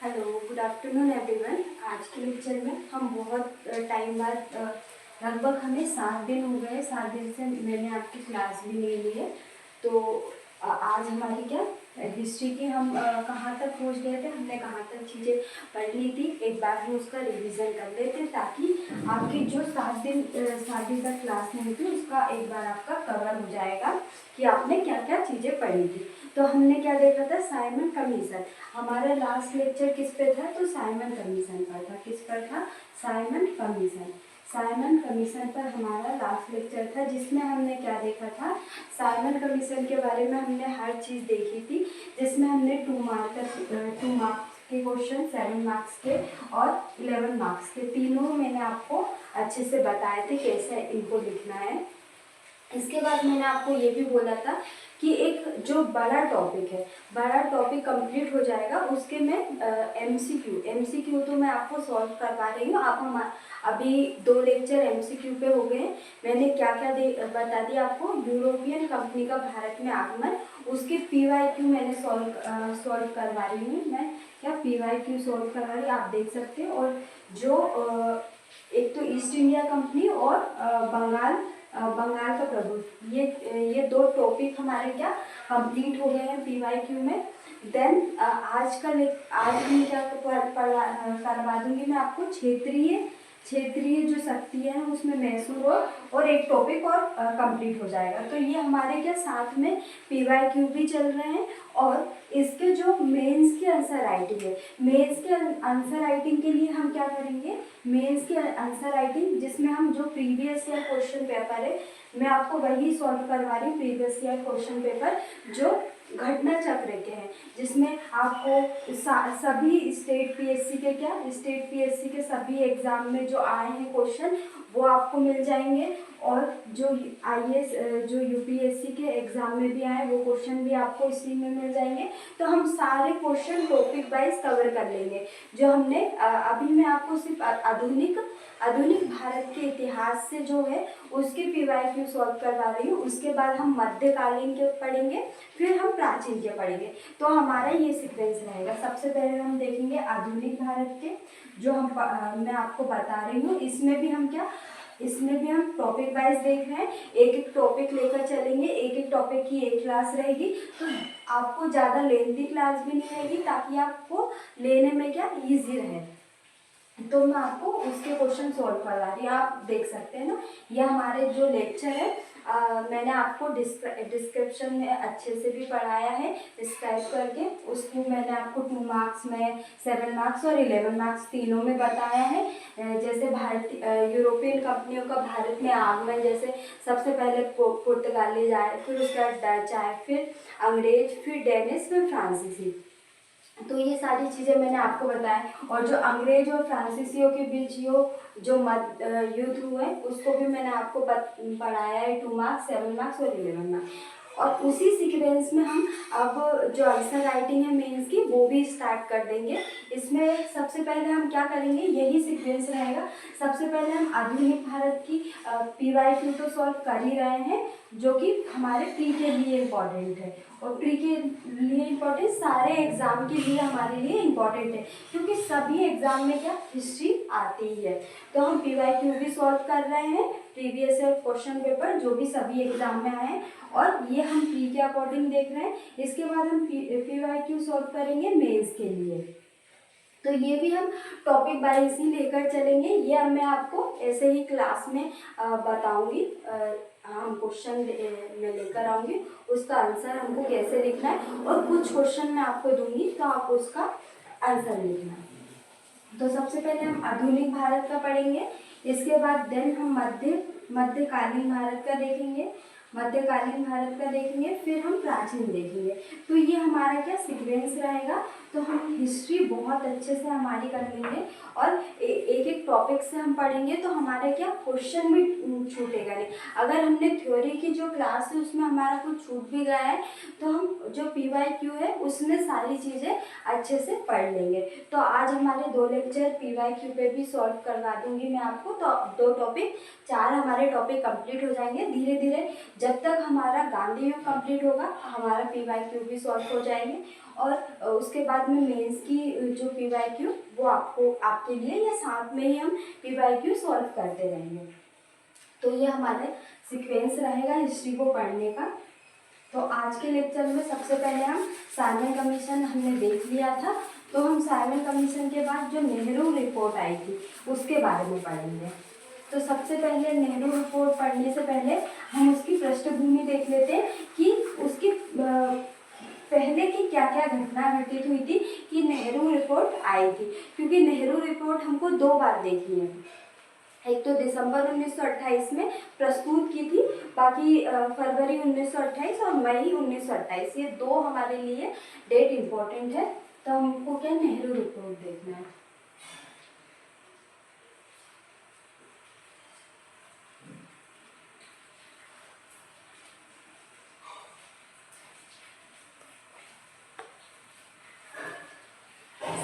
Hello, good afternoon everyone. आज के lecture में हम बहुत टाइम बाद लगभग हमें 7 दिन हो गए, 7 दिन से मैंने आपकी क्लास भी नहीं ली है। तो आज हमारी क्या हिस्ट्री की हम कहाँ तक पहुँच गए थे, हमने कहाँ तक चीज़ें पढ़ ली थी, एक बार हम उसका रिवीजन कर लेते हैं ताकि आपकी जो 7 दिन तक क्लास नहीं थी उसका एक बार आपका कवर हो जाएगा कि आपने क्या क्या चीज़ें पढ़ी थी। तो हमने क्या देखा था, साइमन कमीशन। हमारा लास्ट लेक्चर किस पे था, तो साइमन कमीशन पर था। किस पर था, साइमन कमीशन। साइमन कमीशन पर हमारा लास्ट लेक्चर था, जिसमें हमने क्या देखा था, साइमन कमीशन के बारे में हमने हर चीज़ देखी थी, जिसमें हमने 2 मार्क्स के क्वेश्चन, 7 मार्क्स के और 11 मार्क्स के, तीनों मैंने आपको अच्छे से बताए थे कैसे इनको लिखना है। इसके बाद मैंने आपको ये भी बोला था कि एक जो बड़ा टॉपिक है, बड़ा टॉपिक कंप्लीट हो जाएगा उसके मैं एमसीक्यू तो मैं आपको सॉल्व करवा रही हूँ। आप हम अभी 2 लेक्चर एमसीक्यू पे हो गए। मैंने क्या क्या बता दिया आपको, यूरोपियन कंपनी का भारत में आगमन, उसके पीवाईक्यू मैंने सॉल्व करवा रही हूँ। मैं क्या पीवाईक्यू सॉल्व करवा रही हूँ, आप देख सकते हैं। और जो एक तो ईस्ट इंडिया कंपनी और बंगाल का प्रभुत्व, ये 2 टॉपिक हमारे क्या कंप्लीट हो गए हैं पीवाईक्यू में। देन आज मैं क्या करवा दूंगी, मैं आपको क्षेत्रीय जो शक्ति है उसमें मैसूर और एक टॉपिक और कंप्लीट हो जाएगा। तो ये हमारे क्या साथ में पीवाईक्यू भी चल रहे हैं। और इसके जो मेंस की आंसर राइटिंग है, मेंस के आंसर राइटिंग के लिए हम क्या करेंगे, मेंस की आंसर राइटिंग जिसमें हम जो प्रीवियस ईयर क्वेश्चन पेपर है, मैं आपको वही सॉल्व करवा रही हूँ। प्रीवियस ईयर क्वेश्चन पेपर जो घटना चक्र के हैं, जिसमें आपको सभी स्टेट पीएससी के सभी एग्जाम में जो आए हैं क्वेश्चन वो आपको मिल जाएंगे। और जो आईएएस जो यूपीएससी के एग्जाम में भी आए वो क्वेश्चन भी आपको इसी में मिल जाएंगे। तो हम सारे क्वेश्चन टॉपिक वाइज कवर कर लेंगे। जो हमने अभी मैं आपको सिर्फ आधुनिक भारत के इतिहास से जो है उसके पीवाईक्यू सॉल्व करवा रही हूँ। उसके बाद हम मध्यकालीन के पढ़ेंगे, फिर हम प्राचीन के पढ़ेंगे। तो हमारा ये सीक्वेंस रहेगा। सबसे पहले हम देखेंगे आधुनिक भारत के, जो मैं आपको बता रही हूँ। इसमें भी हम टॉपिक वाइज देख रहे हैं, एक एक टॉपिक लेकर चलेंगे, एक एक टॉपिक की एक क्लास रहेगी। तो आपको ज़्यादा लेंथी क्लास भी नहीं रहेगी, ताकि आपको लेने में क्या ईजी रहे। तो मैं आपको उसके क्वेश्चन सॉल्व करवा रही हूँ, आप देख सकते हैं ना। ये हमारे जो लेक्चर है मैंने आपको डिस्क्रिप्शन में अच्छे से भी पढ़ाया है, डिस्क्राइब करके। उसको मैंने आपको 2 मार्क्स में, 7 मार्क्स और 11 मार्क्स तीनों में बताया है। जैसे यूरोपियन कंपनियों का भारत में आगमन, जैसे सबसे पहले पुर्तगालीज आए, फिर उसके बाद डच आए, फिर अंग्रेज, फिर डेनिश, फिर फ्रांसीसी। तो ये सारी चीज़ें मैंने आपको बताया। और जो अंग्रेज और फ्रांसीसियों के बीच जो युद्ध हुए उसको भी मैंने आपको पढ़ाया है। 2 मार्क्स, 7 मार्क्स और 11 मार्क्स। और उसी सीक्वेंस में हम अब जो आंसर राइटिंग है मेंस की वो भी स्टार्ट कर देंगे। इसमें सबसे पहले हम क्या करेंगे, यही सीक्वेंस रहेगा। सबसे पहले हम आधुनिक भारत की पीवाईक्यू तो सॉल्व कर ही रहे हैं, जो कि हमारे प्री के लिए इम्पॉर्टेंट है। और प्री के लिए इम्पॉर्टेंट, सारे एग्जाम के लिए हमारे लिए इम्पॉर्टेंट है, क्योंकि सभी एग्जाम में क्या हिस्ट्री आती ही है। तो हम पीवाईक्यू भी सॉल्व कर रहे हैं, प्रीवियस ईयर क्वेश्चन पेपर जो भी सभी एग्जाम में आए हैं, और ये हम प्री के अकॉर्डिंग देख रहे हैं। इसके बाद हम पीवाईक्यू सॉल्व करेंगे मेंस के लिए। तो ये भी हम टॉपिक वाइज ही लेकर चलेंगे। ये मैं आपको ऐसे ही क्लास में बताऊंगी। हम क्वेश्चन में लेकर आऊँगी, उसका आंसर हमको कैसे लिखना है, और कुछ क्वेश्चन मैं आपको दूंगी तो आप उसका आंसर लिखना है। तो सबसे पहले हम आधुनिक भारत का पढ़ेंगे। इसके बाद देन हम मध्यकालीन भारत का देखेंगे, फिर हम प्राचीन देखेंगे। तो ये हमारा क्या सीक्वेंस रहेगा। तो हम हिस्ट्री बहुत अच्छे से हमारी कर लेंगे, और एक एक टॉपिक से हम पढ़ेंगे तो हमारे क्या क्वेश्चन भी छूटेगा नहीं। अगर हमने थ्योरी की जो क्लास है उसमें हमारा कुछ छूट भी गया है, तो हम जो पीवाईक्यू है उसमें सारी चीज़ें अच्छे से पढ़ लेंगे। तो आज हमारे 2 लेक्चर पीवाईक्यू पे भी सॉल्व करवा दूंगी मैं आपको। तो 2 टॉपिक, 4 हमारे टॉपिक कंप्लीट हो जाएंगे। धीरे धीरे जब तक हमारा गांधी युग कंप्लीट होगा हमारा PYQ भी सॉल्व हो जाएंगे, और उसके बाद में मेंस की जो PYQ वो आपको आपके लिए, या साथ में ही हम PYQ सॉल्व करते रहेंगे। तो ये हमारे सीक्वेंस रहेगा हिस्ट्री को पढ़ने का। तो आज के लेक्चर में सबसे पहले हम साइमन कमीशन हमने देख लिया था, तो हम साइमन कमीशन के बाद जो नेहरू रिपोर्ट आई थी उसके बारे में पढ़ेंगे। तो सबसे पहले नेहरू रिपोर्ट पढ़ने से पहले हम उसकी पृष्ठभूमि देख लेते हैं कि उसकी पहले की क्या क्या घटना घटित हुई थी कि नेहरू रिपोर्ट आई थी, क्योंकि नेहरू रिपोर्ट हमको 2 बार देखनी है। एक तो दिसंबर 1928 में प्रस्तुत की थी, बाकी फरवरी 1928 और मई 1928, ये 2 हमारे लिए डेट इम्पोर्टेंट है। तो हमको क्या नेहरू रिपोर्ट देखना है।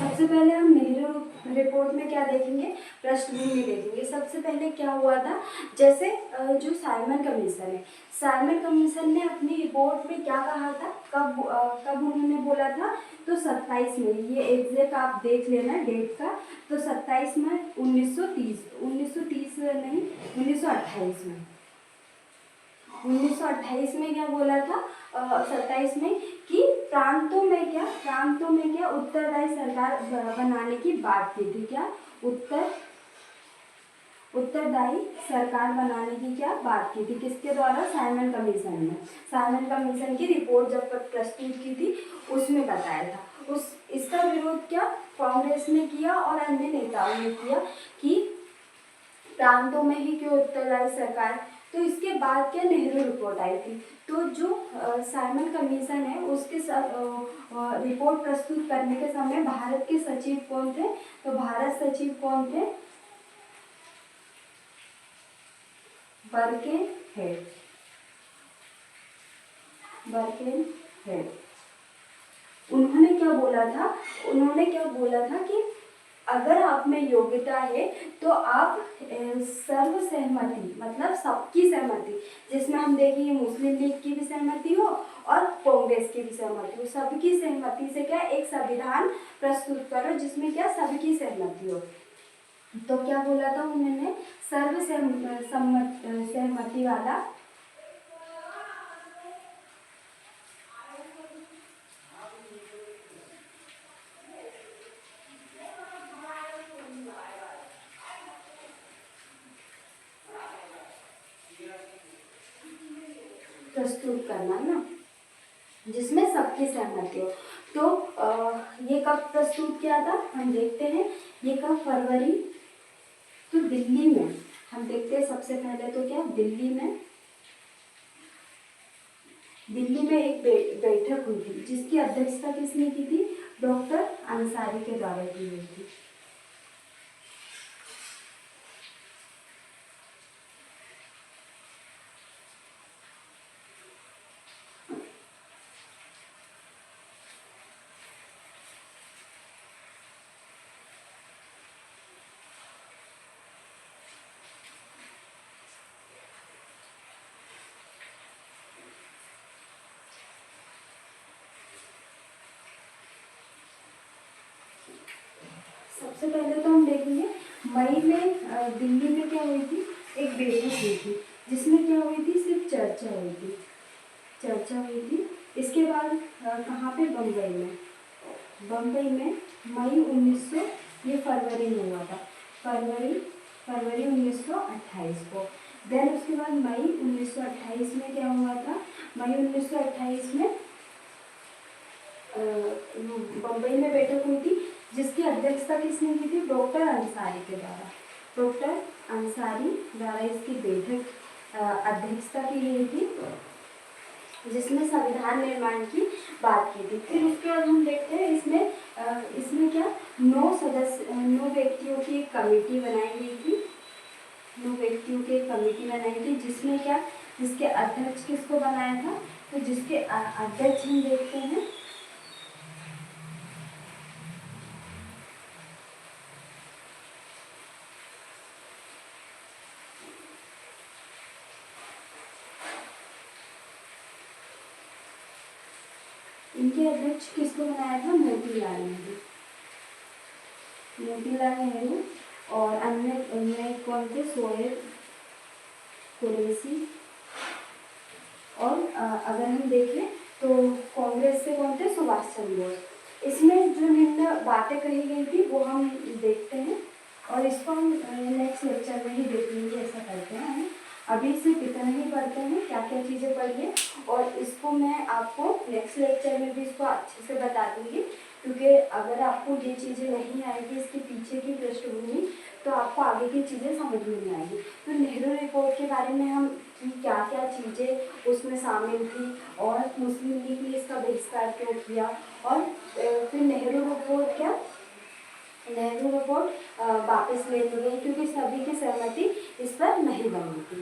सबसे पहले हम नेहरू रिपोर्ट में क्या देखेंगे, पृष्ठभूमि देखेंगे। सबसे पहले क्या हुआ था, जैसे जो साइमन कमीशन है, साइमन कमीशन ने अपनी रिपोर्ट में क्या कहा था, कब उन्होंने बोला था, तो 27 में, ये एग्जैक्ट आप देख लेना डेट का, तो 27 में 1930 नहीं 1928 में 1928 में क्या बोला था, 27 में, कि प्रांतों में क्या उत्तरदायी सरकार बनाने की बात की थी। क्या उत्तरदायी सरकार बनाने की क्या बात की थी, किसके द्वारा, साइमन कमीशन ने। साइमन कमीशन की रिपोर्ट जब प्रस्तुत की थी उसमें बताया था। इसका विरोध क्या कांग्रेस ने किया और अन्य नेताओं ने किया कि प्रांतों में ही क्यों उत्तरदायी सरकार। तो इसके बाद क्या नेहरू रिपोर्ट आई थी। तो जो साइमन कमीशन है उसके रिपोर्ट प्रस्तुत करने के समय भारत के सचिव कौन थे, तो भारत सचिव कौन थे, बर्केनहेड। उन्होंने क्या बोला था कि अगर आप में योग्यता है तो आप सर्वसहमति, मतलब सबकी सहमति, जिसमें हम देखेंगे मुस्लिम लीग की भी सहमति हो और कांग्रेस की भी सहमति हो, सबकी सहमति से क्या एक संविधान प्रस्तुत करो जिसमें क्या सबकी सहमति हो। तो क्या बोला था उन्होंने, सहमति वाला प्रस्तुत करना ना, जिसमें सबकी सहमति हो। तो ये कब प्रस्तुत किया था हम देखते हैं, ये कब, फरवरी, तो दिल्ली में हम देखते हैं। सबसे पहले तो क्या दिल्ली में एक बैठक हुई थी जिसकी अध्यक्षता किसने की थी, डॉक्टर अंसारी के द्वारा की हुई थी। सबसे पहले तो हम देखेंगे मई में दिल्ली में क्या हुई थी, एक बैठक हुई थी जिसमें क्या हुई थी, सिर्फ चर्चा हुई थी। इसके बाद कहाँ पे, बम्बई में मई 1900, ये फरवरी में हुआ था, फरवरी 1928 को। देन उसके बाद मई 1928 में क्या हुआ था, मई 1928 में बम्बई में बैठक हुई थी जिसकी अध्यक्षता किसने की थी, डॉक्टर अंसारी के द्वारा। डॉक्टर अंसारी द्वारा इसकी बैठक अध्यक्षता की गई थी जिसमें संविधान निर्माण की बात की थी। फिर उसके बाद हम देखते हैं इसमें क्या 9 व्यक्तियों की एक कमेटी बनाई गई थी, 9 व्यक्तियों की एक कमेटी बनाई थी जिसमें क्या, जिसके अध्यक्ष किसको बनाया था, तो जिसके अध्यक्ष हम देखते हैं इनके अध्यक्ष किसको बनाया था? मोतीलाल नेहरू। मोतीलाल नेहरू। और अन्य उनमें कौन थे? शोएब कुरैशी। और अगर हम देखें तो कांग्रेस से कौन थे? सुभाष चंद्र बोस। इसमें जो निम्न बातें कही गई थी वो हम देखते हैं और इसको हम नेक्स्ट लेक्चर में ही देख लेंगे। ऐसा करते हैं हम अभी सिर्फ इतना ही पढ़ते हैं, क्या क्या चीज़ें पढ़िए, और इसको मैं आपको नेक्स्ट लेक्चर में भी इसको अच्छे से बता दूंगी, क्योंकि अगर आपको ये चीज़ें नहीं आएगी, इसके पीछे की पृष्ठभूमि, तो आपको आगे की चीज़ें समझ में नहीं आएगी। तो नेहरू रिपोर्ट के बारे में हम कि क्या क्या चीज़ें उसमें शामिल थी और मुस्लिम लीग ने इसका बहिष्कार क्यों किया, और फिर नेहरू रिपोर्ट क्या, नेहरू रिपोर्ट वापस ले ली गई क्योंकि सभी की सहमति इस पर नहीं बनी थी।